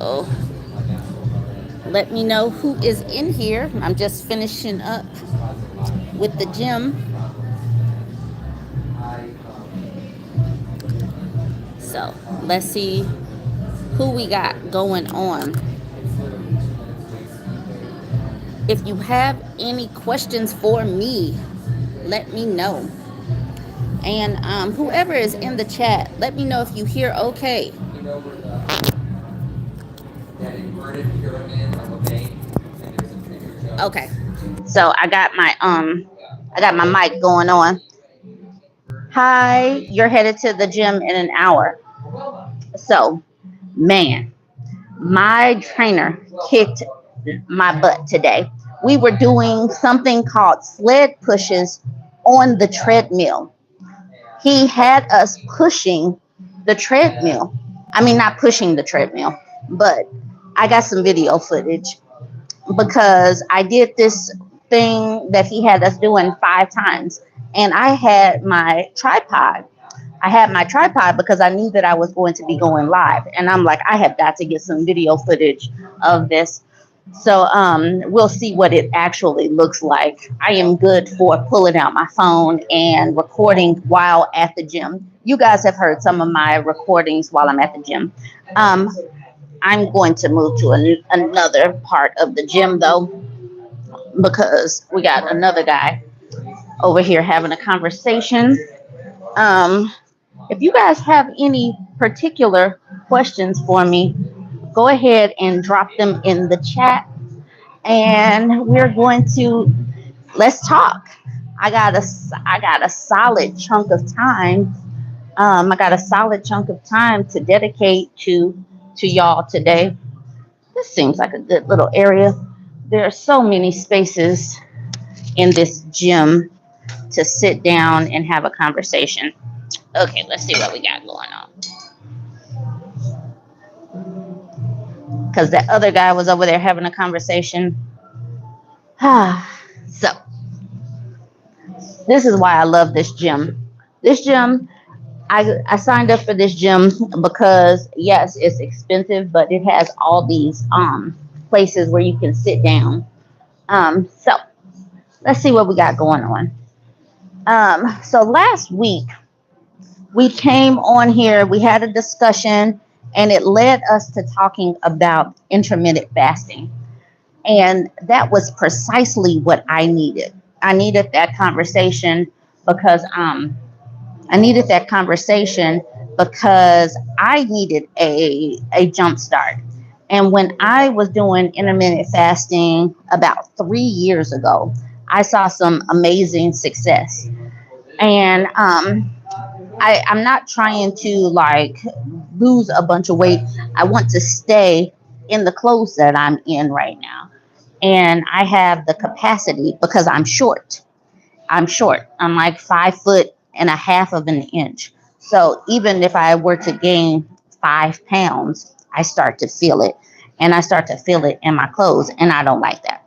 So let me know who is in here. I'm just finishing up with the gym. So let's see who we got going on. If you have any questions for me, let me know. And whoever is in the chat, let me know if you hear okay. Okay. So I got my mic going on. Hi, you're headed to the gym in an hour. So, man, my trainer kicked my butt today. We were doing something called sled pushes on the treadmill. He had us pushing the treadmill. I mean, not pushing the treadmill, but I got some video footage because I did this thing that he had us doing 5 times. And I had my tripod because I knew that I was going to be going live. And I'm like, I have got to get some video footage of this. So we'll see what it actually looks like. I am good for pulling out my phone and recording while at the gym. You guys have heard some of my recordings while I'm at the gym. Um, I'm going to move to another part of the gym though, because we got another guy over here having a conversation. Um, if you guys have any particular questions for me, go ahead and drop them in the chat, and we're going to let's talk. I got a solid chunk of time. I got a solid chunk of time to dedicate to y'all today. This seems like a good little area. There are so many spaces in this gym to sit down and have a conversation. Okay, let's see what we got going on. Because that other guy was over there having a conversation. So, this is why I love this gym. This gym, I signed up for this gym because, yes, it's expensive, but it has all these places where you can sit down. So, let's see what we got going on. So, last week, we came on here, we had a discussion, and it led us to talking about intermittent fasting. And that was precisely what I needed. I needed that conversation because I needed that conversation because I needed a jump start. And when I was doing intermittent fasting about 3 years ago, I saw some amazing success. And I'm not trying to like lose a bunch of weight. I want to stay in the clothes that I'm in right now. And I have the capacity because I'm short. I'm short. I'm like 5 foot and a half of an inch. So even if I were to gain 5 pounds, I start to feel it. And I start to feel it in my clothes. And I don't like that.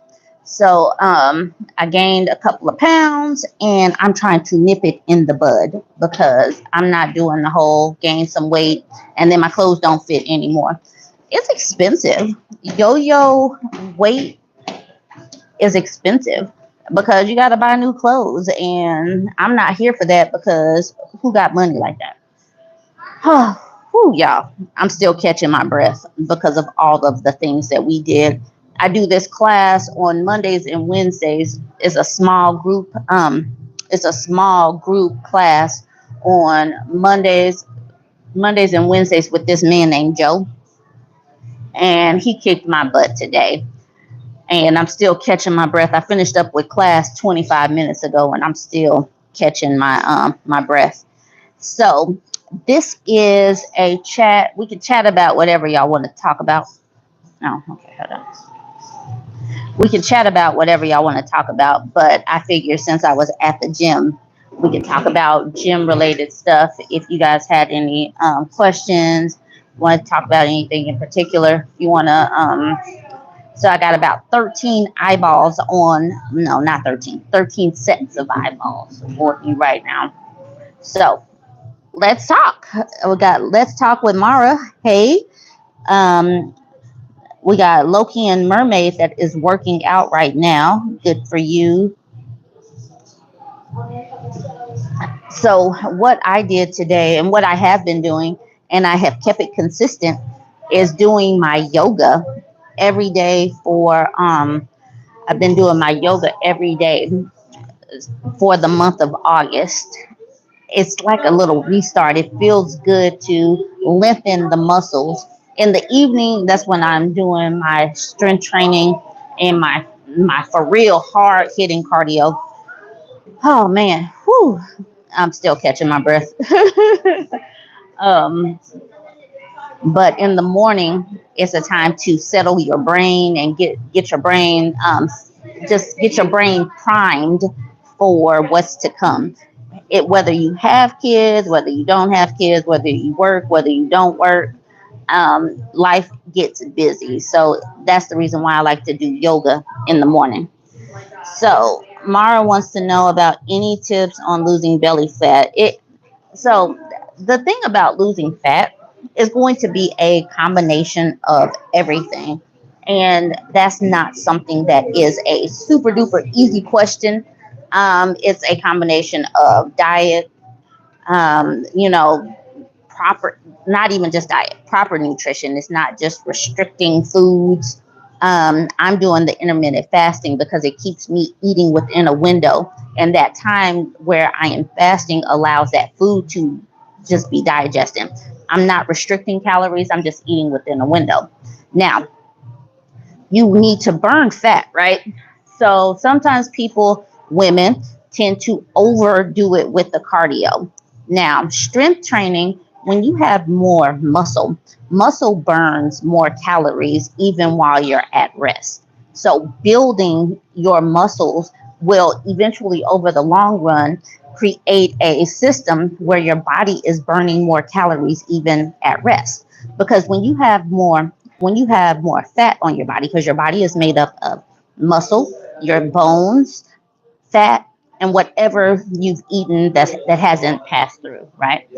So I gained a couple of pounds and I'm trying to nip it in the bud because I'm not doing the whole gain some weight and then my clothes don't fit anymore. It's expensive. Yo-yo weight is expensive because you got to buy new clothes. And I'm not here for that because who got money like that? Whew, y'all, I'm still catching my breath because of all of the things that we did. I do this class on Mondays and Wednesdays. It's a small group class on Mondays and Wednesdays with this man named Joe. And he kicked my butt today. And I'm still catching my breath. I finished up with class 25 minutes ago and I'm still catching my breath. So this is a chat. We can chat about whatever y'all want to talk about. Oh, okay, hold on. We can chat about whatever y'all want to talk about, but I figure since I was at the gym, we can talk about gym related stuff. If you guys had any questions, want to talk about anything in particular, if you want to. So I got about 13 eyeballs on, no, not 13, 13 sets of eyeballs working right now. So let's talk. We got let's talk with Mara. Hey, um, We got Loki and Mermaid that is working out right now. Good for you. So, what I did today and what I have been doing, and I have kept it consistent, is doing my yoga every day I've been doing my yoga every day for the month of August. It's like a little restart. It feels good to lengthen the muscles. In the evening, that's when I'm doing my strength training and my for real hard hitting cardio. Oh man, whew, I'm still catching my breath. um, but in the morning, it's a time to settle your brain and get your brain just get your brain primed for what's to come. It whether you have kids, whether you don't have kids, whether you work, whether you don't work, life gets busy. So that's the reason why I like to do yoga in the morning. So Mara wants to know about any tips on losing belly fat. So the thing about losing fat is going to be a combination of everything. And that's not something that is a super duper easy question. It's a combination of diet, you know, proper, not even just diet, proper nutrition. It's not just restricting foods. I'm doing the intermittent fasting because it keeps me eating within a window. And that time where I am fasting allows that food to just be digested. I'm not restricting calories, I'm just eating within a window. Now, you need to burn fat, right? So sometimes women, tend to overdo it with the cardio. Now, strength training, when you have more muscle burns more calories even while you're at rest. So building your muscles will eventually, over the long run, create a system where your body is burning more calories even at rest. Because when you have more fat on your body, because your body is made up of muscle, your bones, fat, and whatever you've eaten that hasn't passed through, right?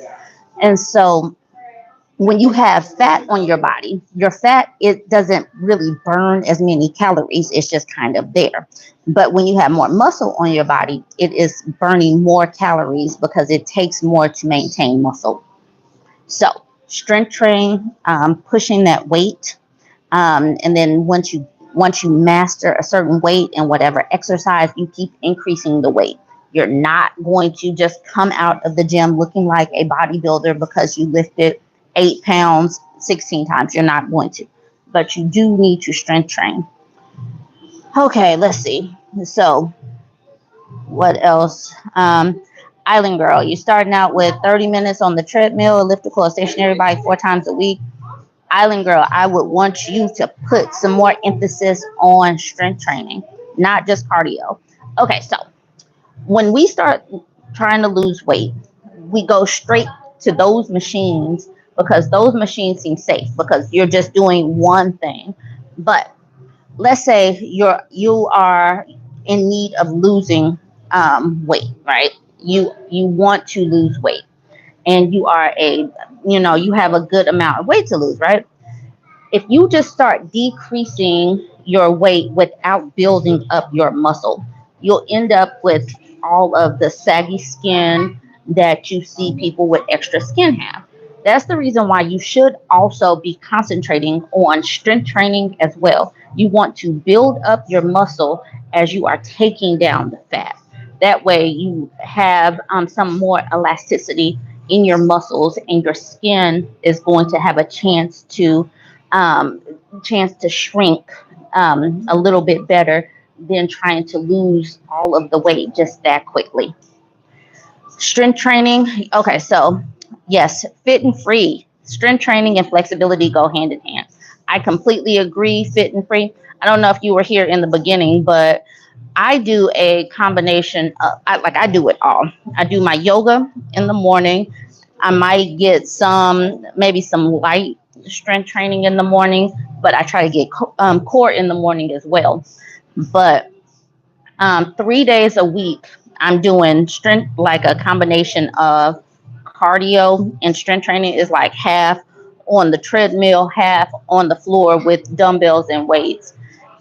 And so when you have fat on your body, your fat, it doesn't really burn as many calories. It's just kind of there. But when you have more muscle on your body, it is burning more calories because it takes more to maintain muscle. So strength training, pushing that weight, and then once you master a certain weight and whatever exercise, you keep increasing the weight. You're not going to just come out of the gym looking like a bodybuilder because you lifted 8 pounds 16 times. You're not going to, but you do need to strength train. Okay, let's see. So what else? Island girl, you starting out with 30 minutes on the treadmill, elliptical, or stationary bike 4 times a week. Island girl, I would want you to put some more emphasis on strength training, not just cardio. Okay, so when we start trying to lose weight, we go straight to those machines because those machines seem safe because you're just doing one thing. But let's say you are in need of losing weight, right? You want to lose weight, and you have a good amount of weight to lose, right? If you just start decreasing your weight without building up your muscle, you'll end up with all of the saggy skin that you see people with extra skin have. That's the reason why you should also be concentrating on strength training as well. You want to build up your muscle as you are taking down the fat. That way, you have some more elasticity in your muscles, and your skin is going to have a um, chance to shrink a little bit better than trying to lose all of the weight just that quickly. Strength training. Okay, so yes, fit and free. Strength training and flexibility go hand in hand. I completely agree, fit and free. I don't know if you were here in the beginning, but I do a combination of, I do it all. I do my yoga in the morning. I might get maybe some light strength training in the morning, but I try to get core in the morning as well. But 3 days a week, I'm doing strength, like a combination of cardio and strength training is like half, on the treadmill, half on the floor with dumbbells and weights.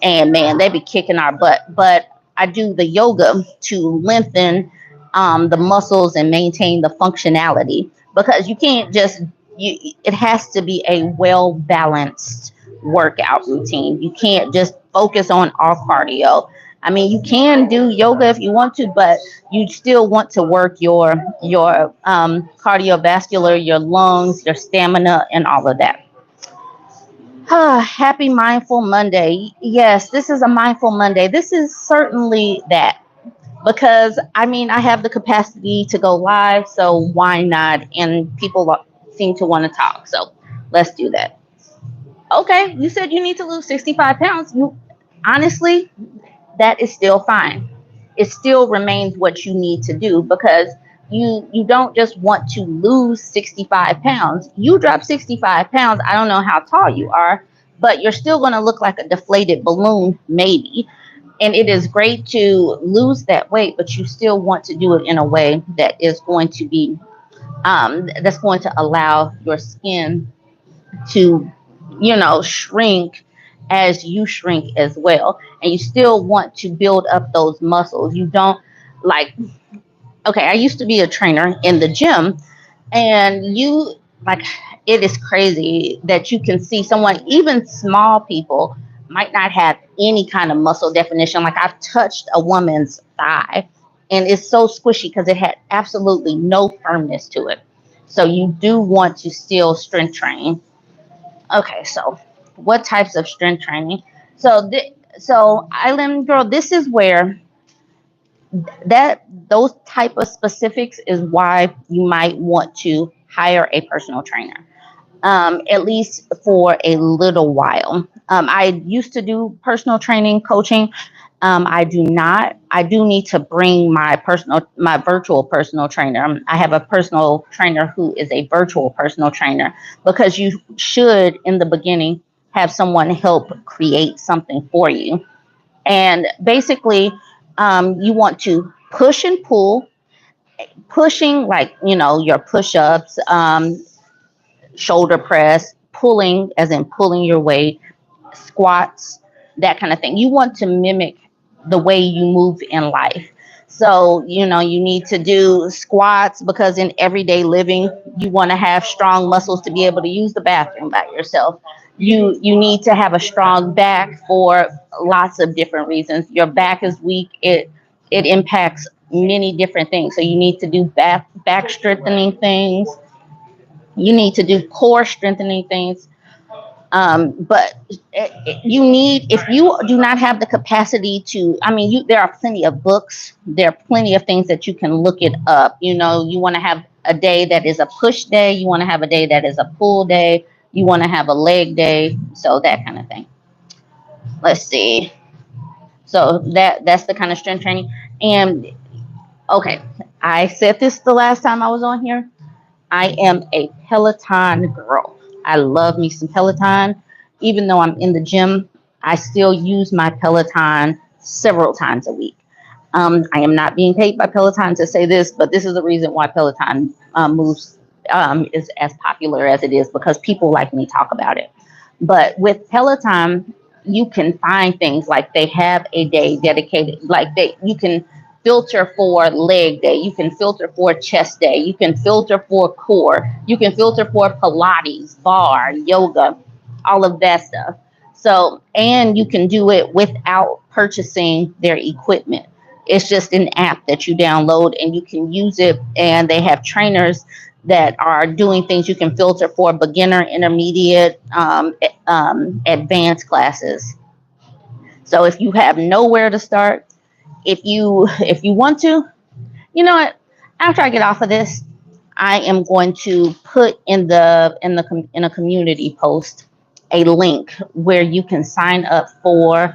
And man, they be kicking our butt. But I do the yoga to lengthen the muscles and maintain the functionality, because you can't just it has to be a well balanced workout routine. You can't just focus on all cardio. I mean, you can do yoga if you want to, but you still want to work your cardiovascular, your lungs, your stamina, and all of that. Happy Mindful Monday. Yes, this is a Mindful Monday. This is certainly that, because I mean, I have the capacity to go live, so why not? And people seem to want to talk, so let's do that. Okay, you said you need to lose 65 pounds. You honestly, that is still fine. It still remains what you need to do, because you don't just want to lose 65 pounds. You drop 65 pounds, I don't know how tall you are, but you're still going to look like a deflated balloon, maybe. And it is great to lose that weight, but you still want to do it in a way that is going to be that's going to allow your skin to, shrink as you shrink as well. And you still want to build up those muscles. You don't like, okay, I used to be a trainer in the gym, and like, it is crazy that you can see someone, even small people, might not have any kind of muscle definition. Like, I've touched a woman's thigh, and it's so squishy because it had absolutely no firmness to it. So you do want to still strength train. Okay, so what types of strength training? So Island Girl, this is where those type of specifics is why you might want to hire a personal trainer, at least for a little while. I used to do personal training coaching. I do not. I do need to bring my virtual personal trainer. I have a personal trainer who is a virtual personal trainer, because you should, in the beginning, have someone help create something for you. And basically, you want to push and pull, pushing like, your push ups, shoulder press, pulling, as in pulling your weight, squats, that kind of thing. You want to mimic the way you move in life. So, you need to do squats, because in everyday living, you want to have strong muscles to be able to use the bathroom by yourself. You need to have a strong back for lots of different reasons. Your back is weak. It impacts many different things. So you need to do back strengthening things. You need to do core strengthening things. But you need, if you do not have the capacity to, I mean, there are plenty of books, there are plenty of things that you can look it up. You want to have a day that is a push day, you want to have a day that is a pull day, you want to have a leg day, so that kind of thing. Let's see. So that's the kind of strength training. And okay, I said this the last time I was on here. I am a Peloton girl. I love me some Peloton. Even though I'm in the gym, I still use my Peloton several times a week. I am not being paid by Peloton to say this, but this is the reason why Peloton moves is as popular as it is, because people like me talk about it. But with Peloton, you can find things like they have a day dedicated, like you can filter for leg day, you can filter for chest day, you can filter for core, you can filter for Pilates, bar, yoga, all of that stuff. So, and you can do it without purchasing their equipment. It's just an app that you download and you can use it. And they have trainers that are doing things. You can filter for beginner, intermediate, advanced classes. So if you have nowhere to start, if you want to, you know what? After I get off of this, I am going to put in a community post a link where you can sign up for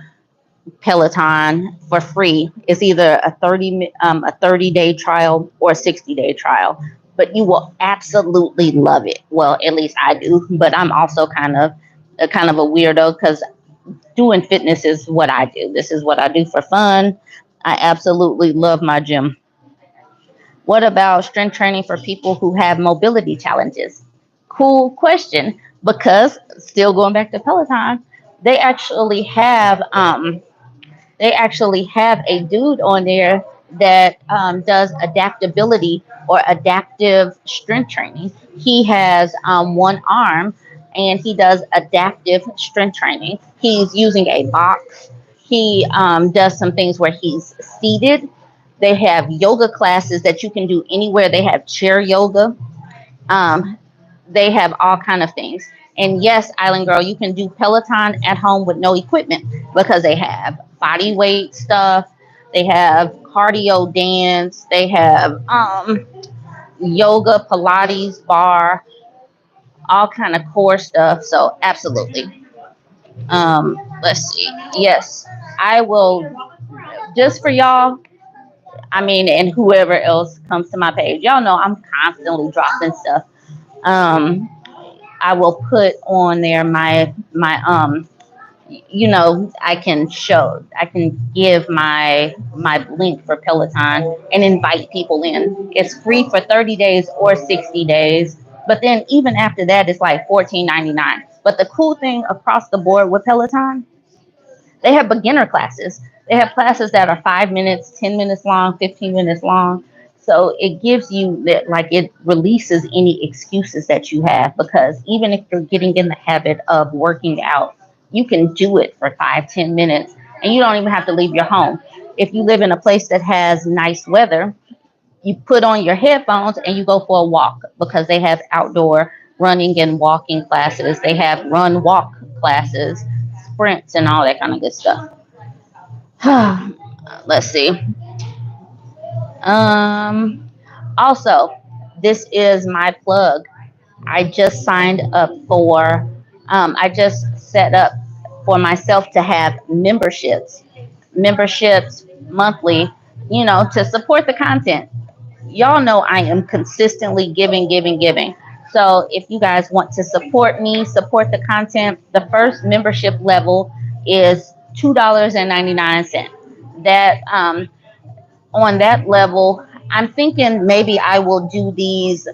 Peloton for free. It's either a 30-day trial or a 60-day trial, but you will absolutely love it. Well, at least I do, but I'm also kind of a weirdo, because doing fitness is what I do. This is what I do for fun. I absolutely love my gym. What about strength training for people who have mobility challenges? Cool question. because still going back to Peloton, they actually have a dude on there that does adaptability or adaptive strength training. He has one arm and he does adaptive strength training. He's using a box. He does some things where he's seated. They have yoga classes that you can do anywhere. They have chair yoga. Um, they have all kind of things. And yes, Island Girl, you can do Peloton at home with no equipment because they have body weight stuff, they have cardio dance, they have yoga, Pilates, bar, all kind of core stuff. So absolutely. Let's see. Yes, I will just for y'all. I mean, and whoever else comes to my page, y'all know I'm constantly dropping stuff. Um, I will put on there my I can give my link for Peloton and invite people in. It's free for 30 days or 60 days. But then even after that it's like $14.99. But the cool thing across the board with Peloton, they have beginner classes. They have classes that are 5 minutes, 10 minutes long, 15 minutes long. So it gives you that, like, it releases any excuses that you have, because even if you're getting in the habit of working out, you can do it for 5, 10 minutes and you don't even have to leave your home. If you live in a place that has nice weather, you put on your headphones and you go for a walk, because they have outdoor running and walking classes. They have run walk classes, sprints, and all that kind of good stuff. Let's see. Um, Also, this is my plug. I just signed up for, I just set up for myself to have memberships monthly, to support the content. Y'all know I am consistently giving, giving, giving. So if you guys want to support me, support the content, the first membership level is $2.99. That On that level, I'm thinking maybe I will do these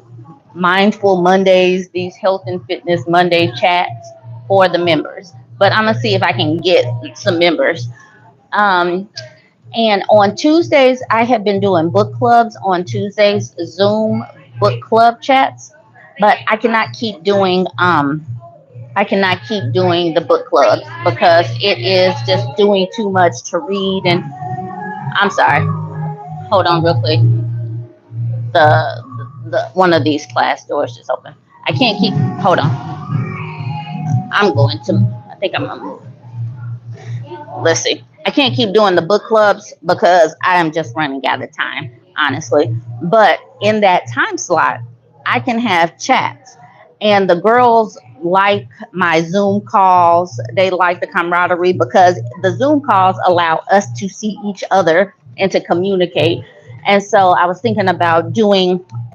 mindful Mondays, these health and fitness Monday chats for the members. But I'm gonna see if I can get some members. Um, and on Tuesdays, I have been doing book clubs on Tuesdays, Zoom book club chats. But I cannot keep doing the book clubs because it is just doing too much to read. And I'm sorry. Hold on real quick. The one of these class doors just open. I can't keep. Hold on. I'm going to. I think I'm gonna. Let's see. I can't keep doing the book clubs because I am just running out of time, honestly. But in that time slot, I can have chats. And the girls like my Zoom calls. They like the camaraderie because the Zoom calls allow us to see each other and to communicate. And so I was thinking about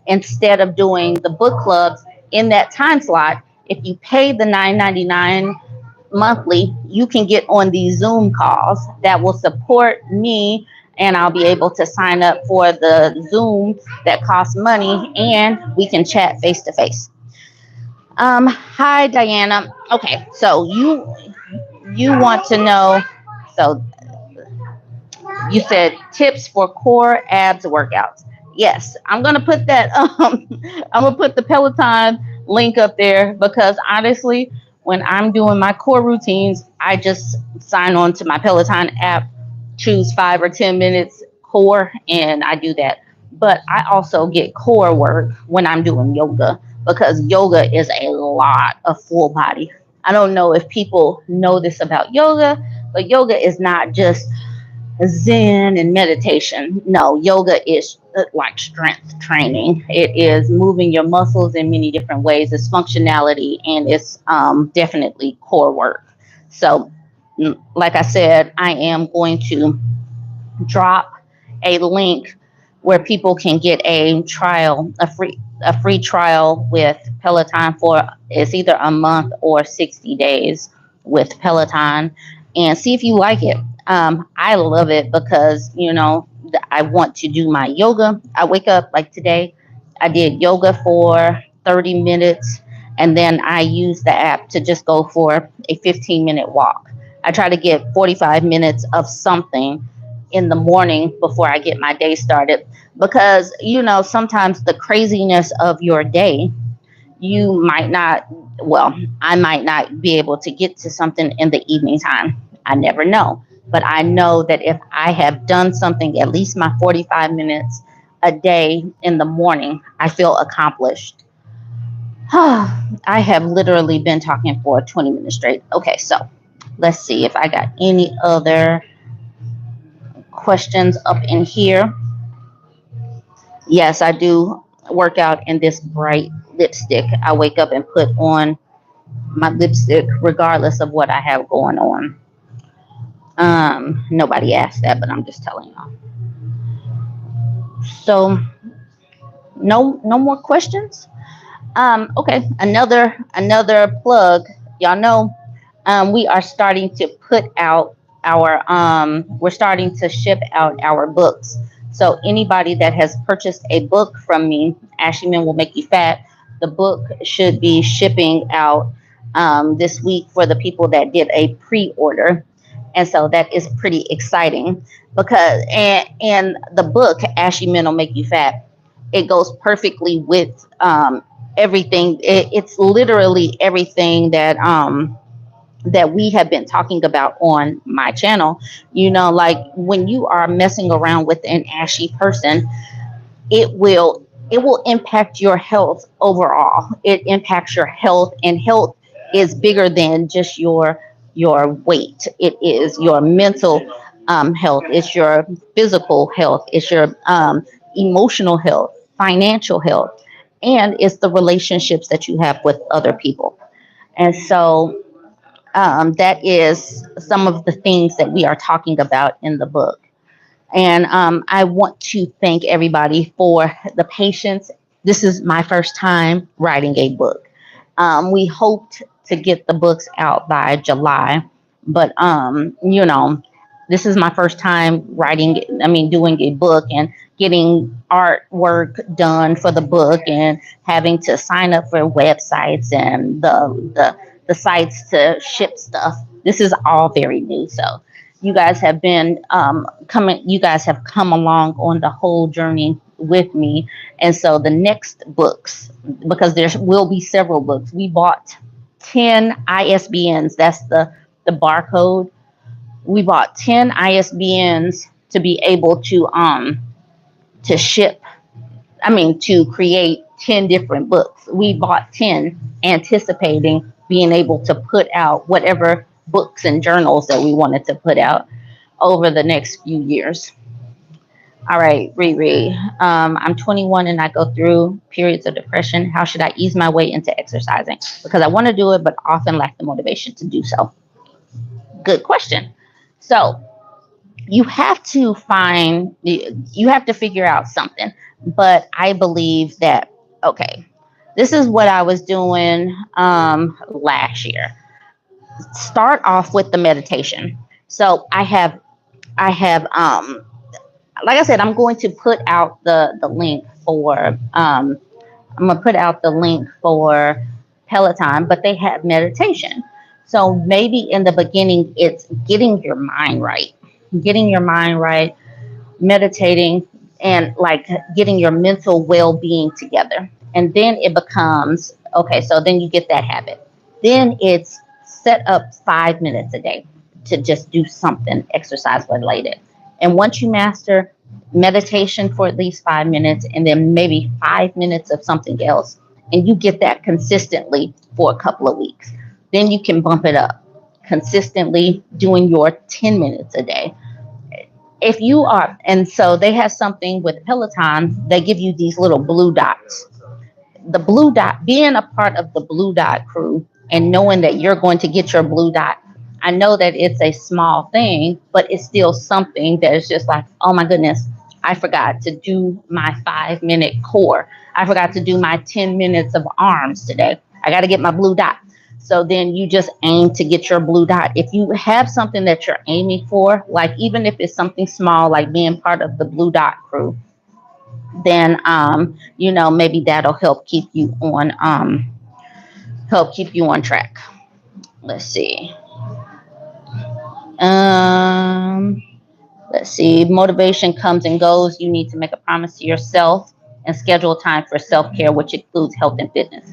instead of doing the book clubs in that time slot, if you pay the $9.99 monthly, you can get on these Zoom calls that will support me, and I'll be able to sign up for the Zoom that costs money, and we can chat face to face. Hi Diana. Okay, so you want to know, so you said tips for core abs workouts. Yes, I'm gonna put that. I'm gonna put the Peloton link up there because honestly, when I'm doing my core routines, I just sign on to my Peloton app, choose 5 or 10 minutes core, and I do that. But I also get core work when I'm doing yoga because yoga is a lot of full body. I don't know if people know this about yoga, but yoga is not just Zen and meditation. No, yoga is like strength training. It is moving your muscles in many different ways. It's functionality and it's definitely core work. So, like I said, I am going to drop a link where people can get a free trial with Peloton for it's either a month or 60 days with Peloton, and see if you like it. I love it because I want to do my yoga. I wake up like today. I did yoga for 30 minutes, And then I use the app to just go for a 15-minute walk. I try to get 45 minutes of something in the morning before I get my day started, because sometimes the craziness of your day, you might not, well, I might not be able to get to something in the evening time. I never know. But I know that if I have done something, at least my 45 minutes a day in the morning, I feel accomplished. I have literally been talking for 20 minutes straight. Okay, so let's see if I got any other questions up in here. Yes, I do work out in this bright lipstick. I wake up and put on my lipstick regardless of what I have going on. Nobody asked that, but I'm just telling y'all. So no more questions. Okay, another plug. Y'all know, we are starting to put out our we're starting to ship out our books. So anybody that has purchased a book from me, Ashley Men Will Make You Fat, the book should be shipping out this week for the people that did a pre-order. And so that is pretty exciting, because and the book Ashley Men Will Make You Fat, it goes perfectly with everything. It's literally everything that we have been talking about on my channel. Like when you are messing around with an ashy person, it will impact your health overall. It impacts your health, and health is bigger than just your weight. It is your mental health. It's your physical health. It's your emotional health, financial health, and it's the relationships that you have with other people. And so that is some of the things that we are talking about in the book. And I want to thank everybody for the patience. This is my first time writing a book. We hoped to get the books out by July, but this is my first time doing a book and getting artwork done for the book and having to sign up for websites and the sites to ship stuff. This is all very new. So you guys have been you guys have come along on the whole journey with me. And so the next books, because there will be several books, we bought 10 ISBNs. That's the barcode. We bought 10 ISBNs to be able to ship, to create 10 different books. We bought 10 anticipating being able to put out whatever books and journals that we wanted to put out over the next few years. All right, Riri. I'm 21 and I go through periods of depression. How should I ease my way into exercising? Because I want to do it, but often lack the motivation to do so. Good question. So you have to figure out something. But I believe that, okay, this is what I was doing last year. Start off with the meditation. So I have like I said, I'm going to put out the link for Peloton, but they have meditation. So maybe in the beginning, it's getting your mind right, meditating, and like getting your mental well-being together. And then it becomes, okay, so then you get that habit. Then it's set up 5 minutes a day to just do something exercise related. And once you master meditation for at least 5 minutes, and then maybe 5 minutes of something else, and you get that consistently for a couple of weeks, then you can bump it up, consistently doing your 10 minutes a day. If you are, and so they have something with Peloton, they give you these little blue dots. The blue dot, being a part of the blue dot crew and knowing that you're going to get your blue dot, I know that it's a small thing, but it's still something that is just like, oh my goodness, I forgot to do my 5-minute core. I forgot to do my 10 minutes of arms today. I got to get my blue dot. So then you just aim to get your blue dot. If you have something that you're aiming for, like even if it's something small, like being part of the blue dot crew, then, maybe that'll help keep you on help keep you on track. Let's see. Um, let's see. Motivation comes and goes. You need to make a promise to yourself and schedule time for self care, which includes health and fitness.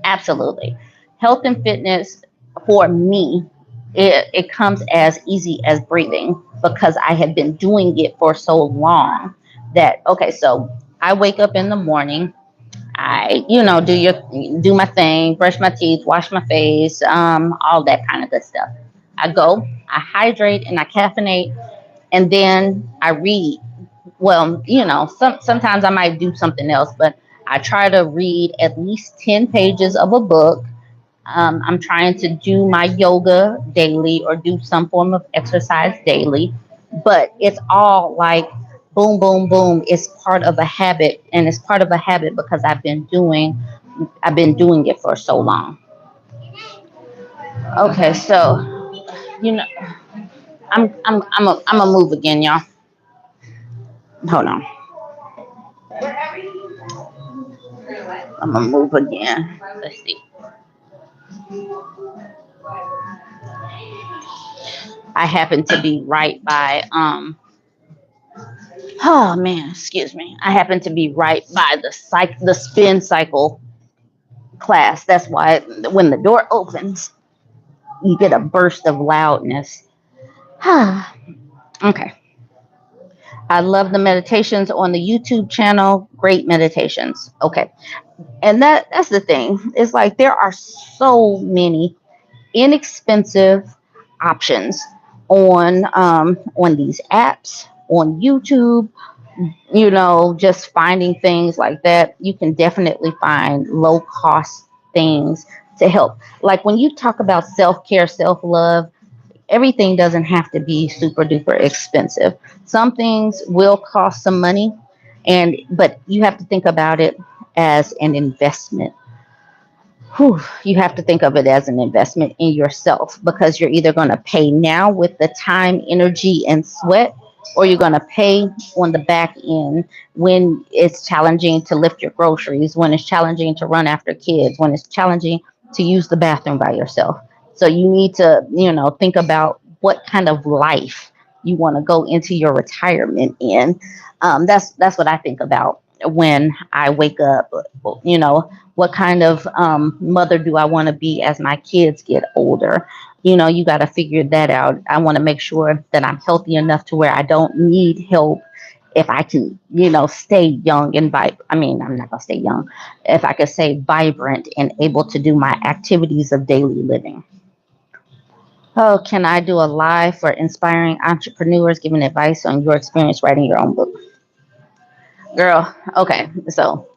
Absolutely. Health and fitness for me, it comes as easy as breathing because I have been doing it for so long that, okay, so I wake up in the morning. I, do my thing, brush my teeth, wash my face, all that kind of good stuff. I go, I hydrate and I caffeinate, and then I read. Well, sometimes I might do something else, but I try to read at least 10 pages of a book. I'm trying to do my yoga daily or do some form of exercise daily, but it's all like boom, boom, boom. It's part of a habit, and it's part of a habit because I've been doing it for so long. Okay, so you know, I'm a move again, y'all. Hold on, I'm gonna move again. Let's see. I happen to be right by oh man, excuse me. I happen to be right by the spin cycle class. That's why when the door opens, you get a burst of loudness. Okay. I love the meditations on the YouTube channel. Great meditations. Okay. And that's the thing. It's like there are so many inexpensive options on these apps, on YouTube, just finding things like that. You can definitely find low cost things to help. Like when you talk about self care, self love, everything doesn't have to be super duper expensive. Some things will cost some money, but you have to think about it as an investment. You have to think of it as an investment in yourself because you're either going to pay now with the time, energy, and sweat, or you're going to pay on the back end when it's challenging to lift your groceries, when it's challenging to run after kids, when it's challenging to use the bathroom by yourself. So you need to, think about what kind of life you want to go into your retirement in. That's what I think about when I wake up. What kind of mother do I want to be as my kids get older? You got to figure that out. I want to make sure that I'm healthy enough to where I don't need help. If I can, stay young and I mean, I'm not gonna stay young. If I could stay vibrant and able to do my activities of daily living. Oh, can I do a live for inspiring entrepreneurs, giving advice on your experience writing your own book? Girl, okay. So,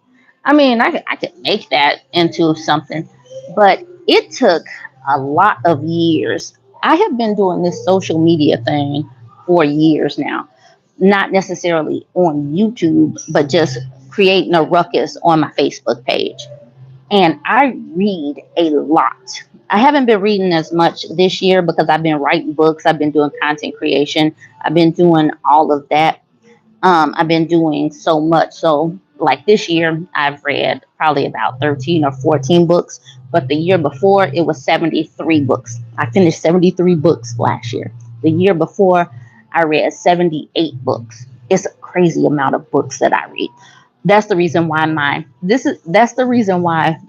I mean, I could make that into something, but it took a lot of years. I have been doing this social media thing for years now, not necessarily on YouTube, but just creating a ruckus on my Facebook page. And I read a lot. I haven't been reading as much this year because I've been writing books, I've been doing content creation, I've been doing all of that. I've been doing so much. So, like this year, I've read probably about 13 or 14 books, but the year before, it was 73 books. I finished 73 books last year. The year before, I read 78 books. It's a crazy amount of books that I read. That's the reason why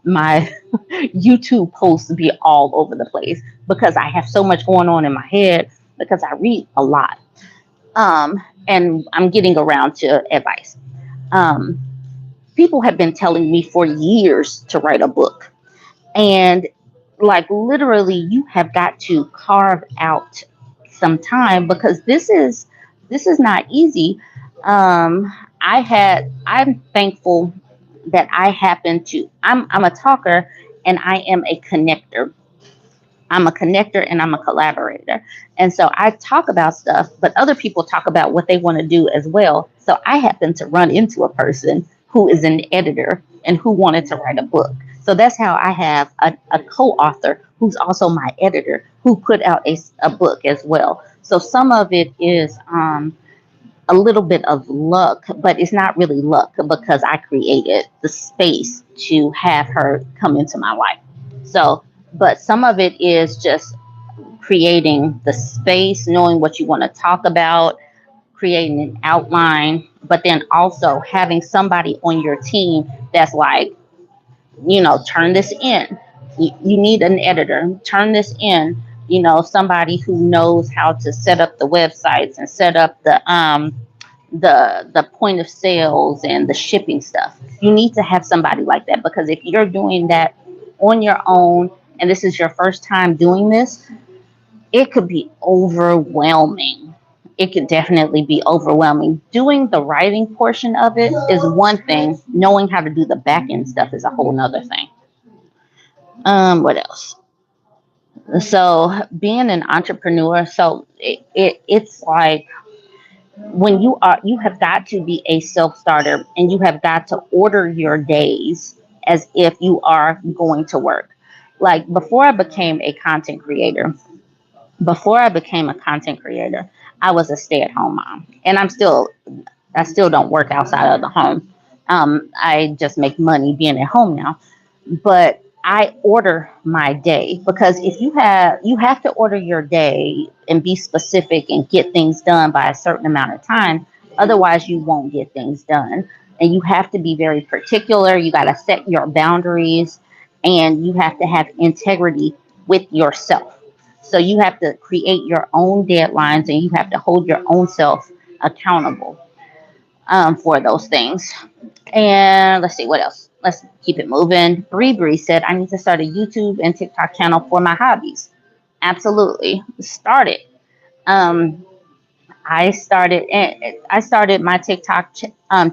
my YouTube posts be all over the place because I have so much going on in my head because I read a lot. And I'm getting around to advice. Um, People have been telling me for years to write a book, and like literally, you have got to carve out some time because this is not easy. I'm thankful that I happen to. I'm a talker, and I am a connector. I'm a connector and I'm a collaborator. And so I talk about stuff, but other people talk about what they want to do as well. So I happen to run into a person who is an editor and who wanted to write a book. So that's how I have a co author who's also my editor who put out a book as well. So some of it is a little bit of luck, but it's not really luck because I created the space to have her come into my life. So, but some of it is just creating the space, knowing what you want to talk about, creating an outline, but then also having somebody on your team that's like, turn this in. You need an editor, turn this in. Somebody who knows how to set up the websites and set up the point of sales and the shipping stuff. You need to have somebody like that, because if you're doing that on your own and this is your first time doing this, it could be overwhelming. It could definitely be overwhelming. Doing the writing portion of it is one thing. Knowing how to do the back end stuff is a whole nother thing. What else? So being an entrepreneur, so it's like, when you have got to be a self-starter, and you have got to order your days as if you are going to work. Like, before I became a content creator, I was a stay-at-home mom, and I still don't work outside of the home. I just make money being at home now. But I order my day, because if you have to order your day and be specific and get things done by a certain amount of time. Otherwise, you won't get things done. And you have to be very particular. You got to set your boundaries, and you have to have integrity with yourself. So you have to create your own deadlines, and you have to hold your own self accountable for those things. And let's see what else. Let's keep it moving. Bree said, I need to start a YouTube and TikTok channel for my hobbies. Absolutely. Start it. Um, I started my TikTok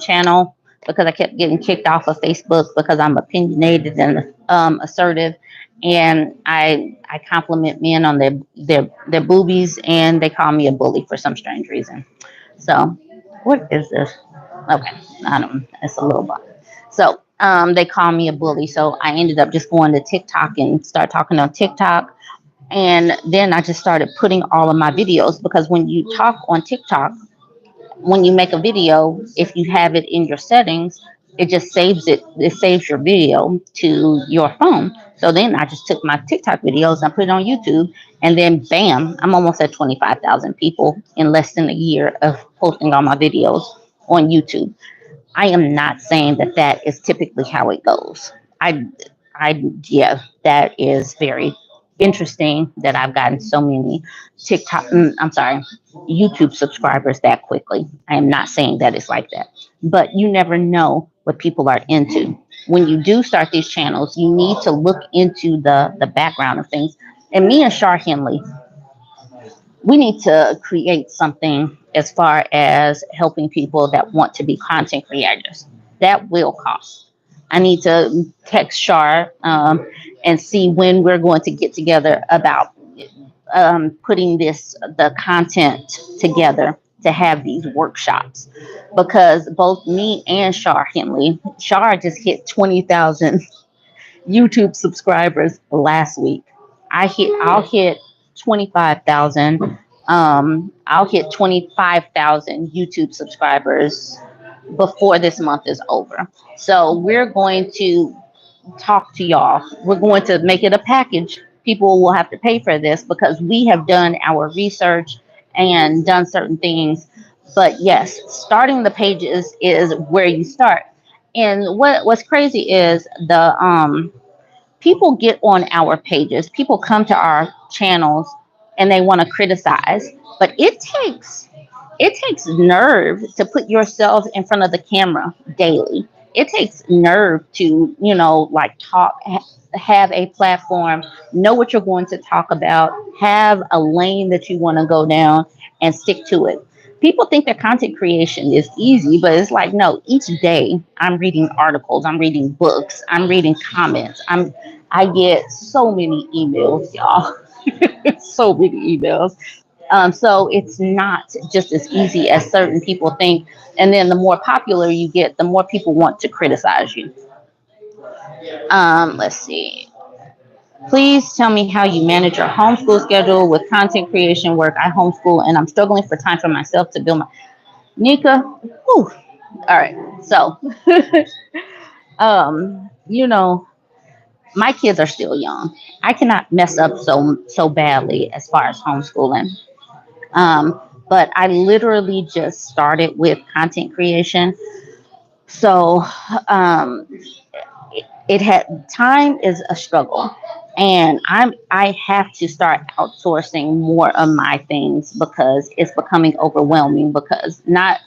channel because I kept getting kicked off of Facebook because I'm opinionated and assertive, and I compliment men on their boobies, and they call me a bully for some strange reason. So, what is this? Okay, I don't. It's a little bit. So, they call me a bully. So I ended up just going to TikTok and start talking on TikTok, and then I just started putting all of my videos, because when you talk on TikTok, when you make a video, if you have it in your settings, it just saves it. It saves your video to your phone. So then I just took my TikTok videos and put it on YouTube, and then bam, I'm almost at 25,000 people in less than a year of posting all my videos on YouTube. I am not saying that that is typically how it goes. I, yeah, that is very interesting that I've gotten so many I'm sorry, YouTube subscribers that quickly. I am not saying that it's like that, but you never know what people are into. When you do start these channels, you need to look into the background of things. And me and Shar Henley, we need to create something as far as helping people that want to be content creators. That will cost. I need to text Shar and see when we're going to get together about putting the content together to have these workshops, because both me and Shar just hit 20,000 YouTube subscribers last week. I'll hit 25,000. I'll hit 25,000 YouTube subscribers before this month is over. So we're going to talk to y'all. We're going to make it a package. People will have to pay for this because we have done our research and done certain things. But yes, starting the pages is where you start. And what's crazy is the people get on our pages, people come to our channels, and they want to criticize, but it takes nerve to put yourself in front of the camera daily. It takes nerve to, like, talk, have a platform, know what you're going to talk about, have a lane that you want to go down, and stick to it. People think that content creation is easy, but it's like, no, each day I'm reading articles, I'm reading books, I'm reading comments. I get so many emails, y'all. So many emails. So it's not just as easy as certain people think. And then the more popular you get, the more people want to criticize you. Let's see. Please tell me how you manage your homeschool schedule with content creation work. I homeschool and I'm struggling for time for myself to build my Nika. Whew. All right. So, um, you know, my kids are still young. I cannot mess up so badly as far as homeschooling. Um, but I literally just started with content creation. So it had time is a struggle, and I have to start outsourcing more of my things because it's becoming overwhelming. Because not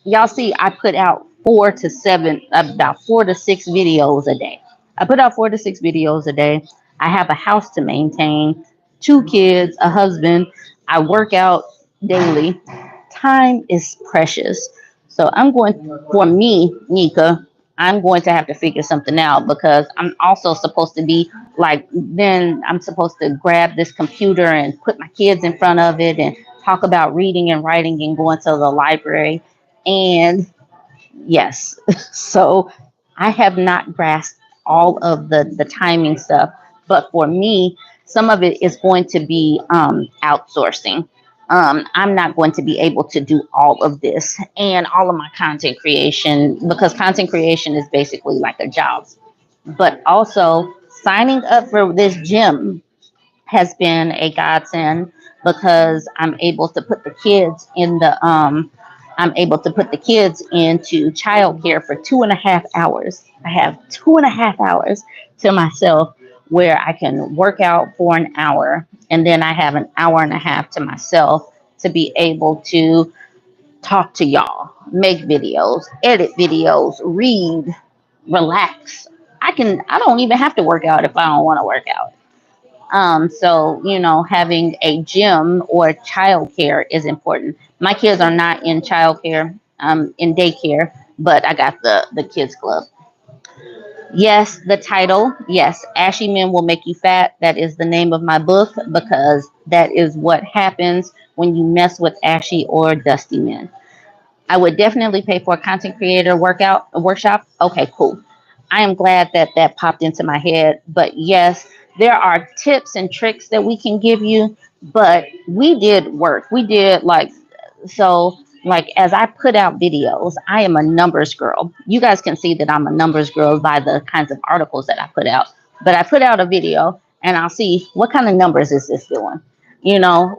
y'all see, I put out about 4 to 6 videos a day. I put out 4 to 6 videos a day. I have a house to maintain, 2 kids, a husband. I work out daily. Time is precious. So for me, Nika, I'm going to have to figure something out because I'm also supposed to be like, then I'm supposed to grab this computer and put my kids in front of it and talk about reading and writing and going to the library. And yes, so I have not grasped all of the timing stuff. But for me, some of it is going to be outsourcing. I'm not going to be able to do all of this and all of my content creation because content creation is basically like a job. But also signing up for this gym has been a godsend because I'm able to put the kids into childcare for 2.5 hours. I have 2.5 hours to myself where I can work out for an hour, and then I have an hour and a half to myself to be able to talk to y'all, make videos, edit videos, read, relax. I don't even have to work out if I don't want to work out. So, having a gym or childcare is important. My kids are not in childcare, in daycare, but I got the kids club. Yes, the title. Yes, Ashy Men Will Make You Fat. That is the name of my book because that is what happens when you mess with ashy or dusty men. I would definitely pay for a content creator workshop. Okay, cool. I am glad that that popped into my head. But yes, there are tips and tricks that we can give you. But we did work. We did like as I put out videos, I am a numbers girl. You guys can see that I'm a numbers girl by the kinds of articles that I put out. But I put out a video and I'll see what kind of numbers is this doing.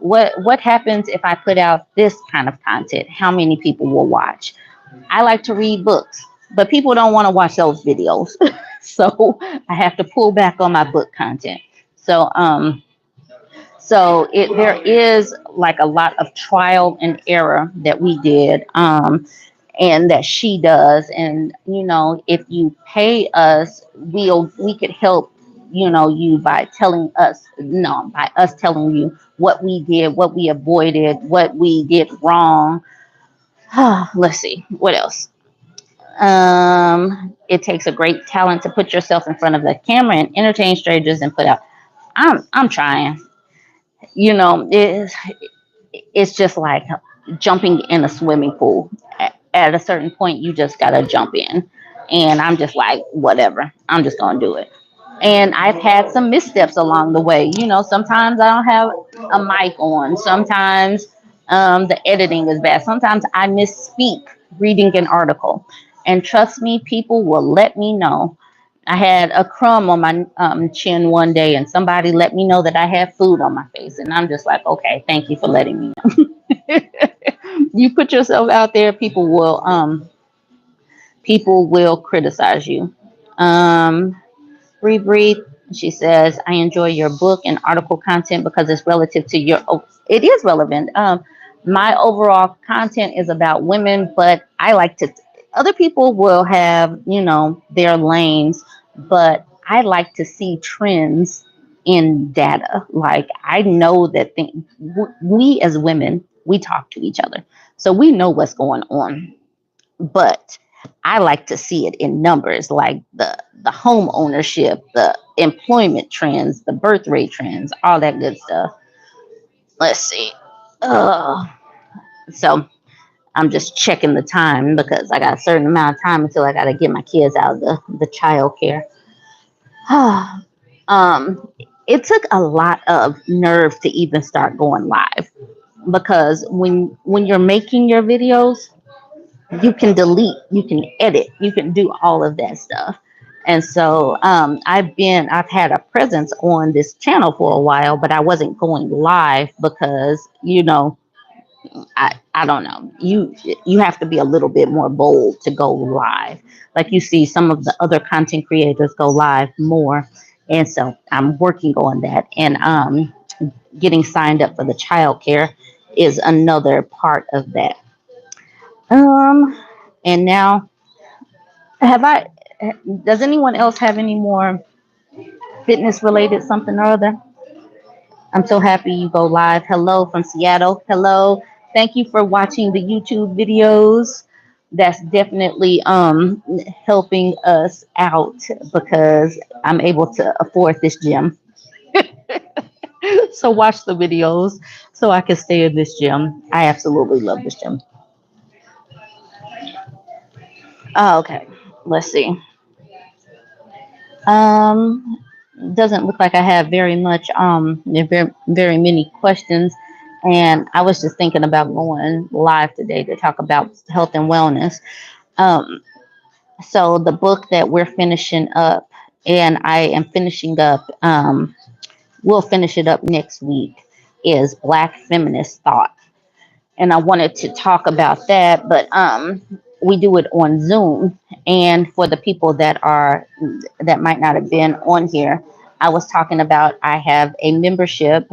What happens if I put out this kind of content? How many people will watch? I like to read books, but people don't want to watch those videos. So I have to pull back on my book content. So there is like a lot of trial and error that we did, and that she does. And if you pay us, we could help you by telling us, no, by us telling you what we did, what we avoided, what we did wrong. Let's see what else. It takes a great talent to put yourself in front of the camera and entertain strangers and put out. I'm trying. It's just like jumping in a swimming pool. At a certain point, you just gotta jump in, and I'm just like, whatever. I'm just gonna do it. And I've had some missteps along the way. Sometimes I don't have a mic on. Sometimes the editing is bad. Sometimes I misspeak reading an article, and trust me, people will let me know. I had a crumb on my chin one day, and somebody let me know that I had food on my face, and I'm just like, okay, thank you for letting me know. You put yourself out there, people will criticize you. Um, Breathe. She says, I enjoy your book and article content because it's relative to your. Oh, it is relevant. My overall content is about women, but I like to. Other people will have, their lanes, but I like to see trends in data. Like I know that we as women, we talk to each other, so we know what's going on, but I like to see it in numbers, like the home ownership, the employment trends, the birth rate trends, all that good stuff. Let's see. Uh, so I'm just checking the time because I got a certain amount of time until I got to get my kids out of the child care. um, it took a lot of nerve to even start going live because when you're making your videos, you can delete, you can edit, you can do all of that stuff. And so I've had a presence on this channel for a while, but I wasn't going live because, I don't know. You have to be a little bit more bold to go live. Like you see some of the other content creators go live more. And so I'm working on that. And getting signed up for the childcare is another part of that. Um and now have I does anyone else have any more fitness related something or other? I'm so happy you go live. Hello from Seattle. Hello. Thank you for watching the YouTube videos. That's definitely helping us out because I'm able to afford this gym. So watch the videos so I can stay in this gym. I absolutely love this gym. Oh, okay. Let's see. Um, doesn't look like I have very much, very many questions. And I was just thinking about going live today to talk about health and wellness. Um, so the book that we're finishing up, and I am finishing up, we'll finish it up next week, is Black Feminist Thought, and I wanted to talk about that, but we do it on Zoom. And for the people that might not have been on here, I was talking about I have a membership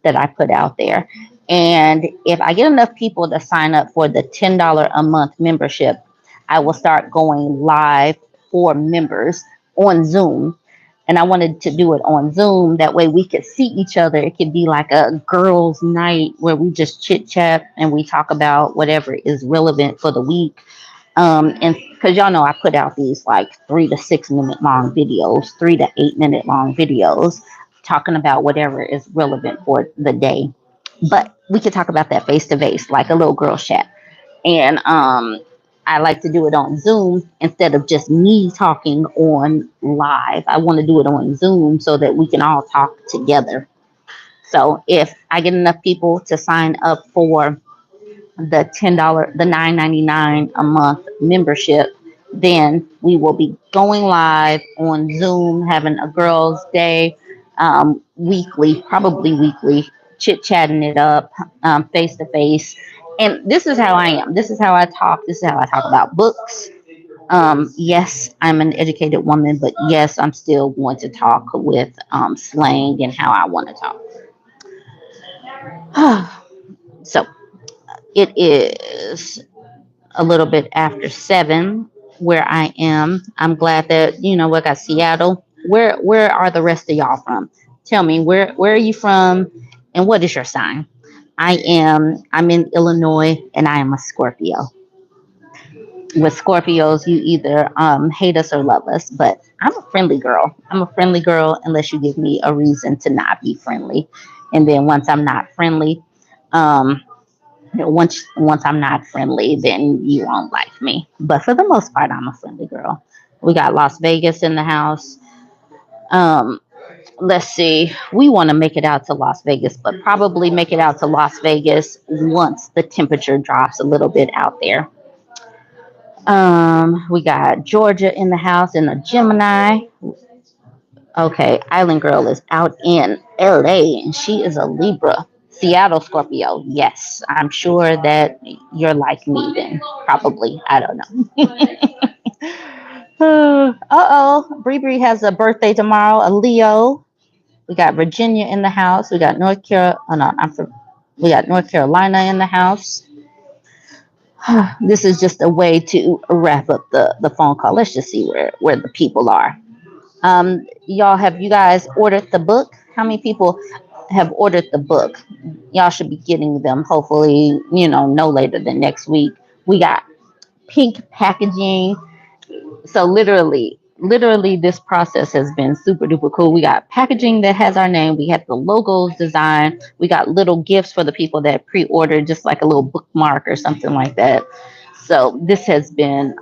that I put out there, and if I get enough people to sign up for the $10 a month membership, I will start going live for members on Zoom, and I wanted to do it on Zoom. That way we could see each other. It could be like a girls' night where we just chit chat and we talk about whatever is relevant for the week. And because y'all know I put out these like 3 to 6 minute long videos, 3 to 8 minute long videos talking about whatever is relevant for the day. But we could talk about that face to face, like a little girl chat. And I like to do it on Zoom instead of just me talking on live. I want to do it on Zoom so that we can all talk together. So if I get enough people to sign up for the $10, the $9.99 a month membership, then we will be going live on Zoom, having a girls' day, weekly, probably weekly, chit chatting it up, face to face. And this is how I am. This is how I talk. This is how I talk about books. Yes, I'm an educated woman, but yes, I'm still going to talk with slang and how I want to talk. So it is a little bit after 7 where I am. I'm glad that we got Seattle. Where are the rest of y'all from? Tell me where are you from, and what is your sign? I'm in Illinois, and I am a Scorpio. With Scorpios, you either hate us or love us, but I'm a friendly girl. I'm a friendly girl unless you give me a reason to not be friendly, and then once I'm not friendly, um, once I'm not friendly, then you won't like me. But for the most part, I'm a friendly girl. We got Las Vegas in the house. Um, let's see. We want to make it out to Las Vegas, but probably make it out to Las Vegas once the temperature drops a little bit out there. We got Georgia in the house and a Gemini. Okay, Island Girl is out in LA and she is a Libra. Seattle Scorpio. Yes, I'm sure that you're like me then. Probably. I don't know. Bree Bree has a birthday tomorrow, a Leo. We got Virginia in the house. We got North Carolina. Oh no, we got North Carolina in the house. This is just a way to wrap up the phone call. Let's just see where the people are. Y'all, have you guys ordered the book? How many people have ordered the book? Y'all should be getting them hopefully, no later than next week. We got pink packaging. So literally this process has been super duper cool. We got packaging that has our name. We have the logos designed. We got little gifts for the people that pre-ordered, just like a little bookmark or something like that. So this has been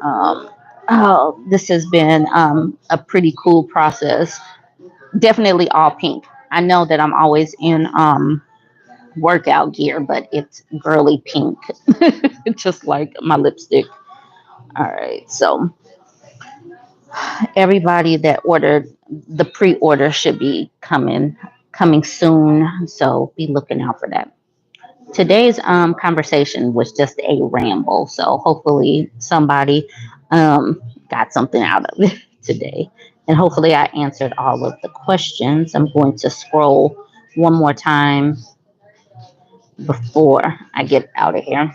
a pretty cool process. Definitely all pink. I know that I'm always in workout gear, but it's girly pink, just like my lipstick. All right, so Everybody that ordered, the pre-order should be coming soon, so be looking out for that. Today's conversation was just a ramble, so hopefully somebody got something out of it today, and hopefully I answered all of the questions. I'm going to scroll one more time before I get out of here.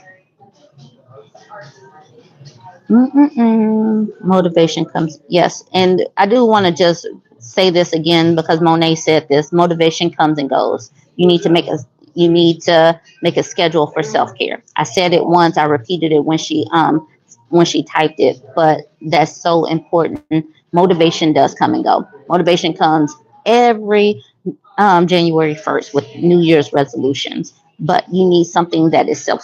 Motivation comes, yes. And I do want to just say this again because Monet said this. Motivation comes and goes. You need to make a you need to make a schedule for self-care. I said it once, I repeated it when she typed it, but that's so important. Motivation does come and go. Motivation comes every January 1st with New Year's resolutions, but you need something that is self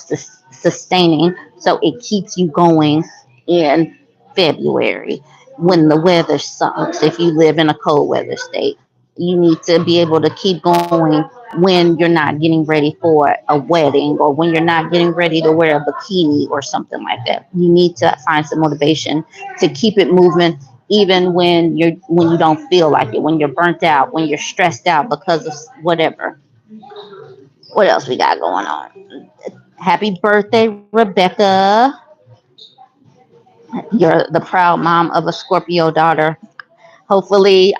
sustaining so it keeps you going in February when the weather sucks. If you live in a cold weather state, you need to be able to keep going when you're not getting ready for a wedding or when you're not getting ready to wear a bikini or something like that. You need to find some motivation to keep it moving even when you don't feel like it, when you're burnt out, when you're stressed out because of whatever. What else we got going on? Happy birthday, Rebecca. You're the proud mom of a Scorpio daughter. Hopefully,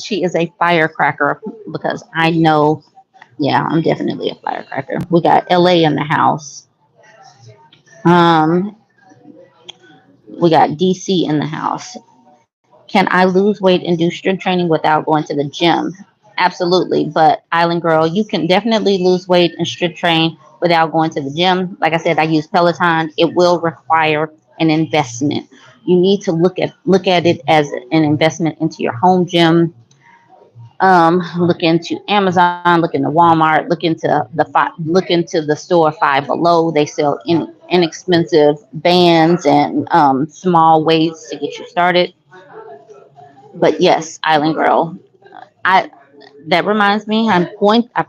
she is a firecracker because I know, yeah, I'm definitely a firecracker. We got LA in the house. Um, we got DC in the house. Can I lose weight and do strength training without going to the gym? Absolutely. But Island Girl, you can definitely lose weight and strength train without going to the gym. Like I said, I use Peloton. It will require an investment. You need to look at it as an investment into your home gym. Look into Amazon, look into Walmart, look into the store Five Below. They sell inexpensive bands and small weights to get you started. But yes, Island Girl, I that reminds me, I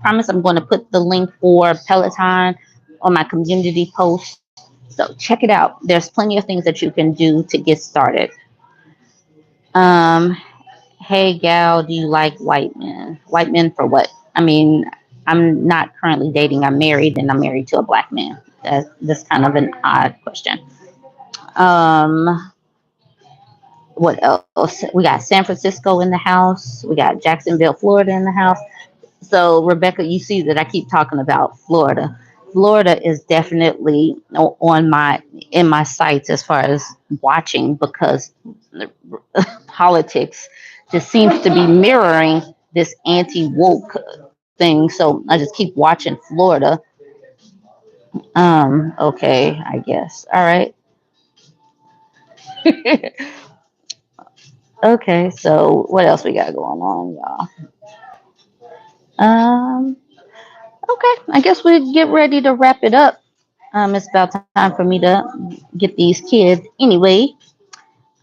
promise I'm going to put the link for Peloton on my community post. So check it out. There's plenty of things that you can do to get started. Um, hey gal, do you like white men? White men for what? I mean, I'm not currently dating. I'm married and I'm married to a black man. That's kind of an odd question. Um, what else? We got San Francisco in the house. We got Jacksonville, Florida in the house. So, Rebecca, you see that I keep talking about Florida. Florida is definitely on my in my sights as far as watching because politics just seems to be mirroring this anti woke thing. So I just keep watching Florida. Okay, I guess. All right. Okay, so what else we got going on, y'all? Okay, I guess we get ready to wrap it up. It's about time for me to get these kids. Anyway,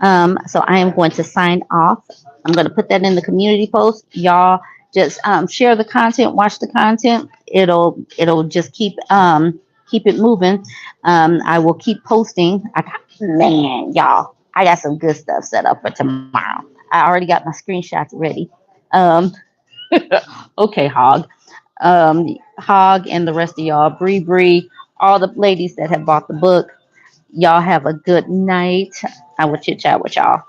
so I am going to sign off. I'm going to put that in the community post. Y'all just share the content, watch the content. It'll just keep it moving. I will keep posting. Man, y'all, I got some good stuff set up for tomorrow. I already got my screenshots ready. Um, okay, Hog. Hog and the rest of y'all, Bree, all the ladies that have bought the book. Y'all have a good night. I will chit chat with y'all.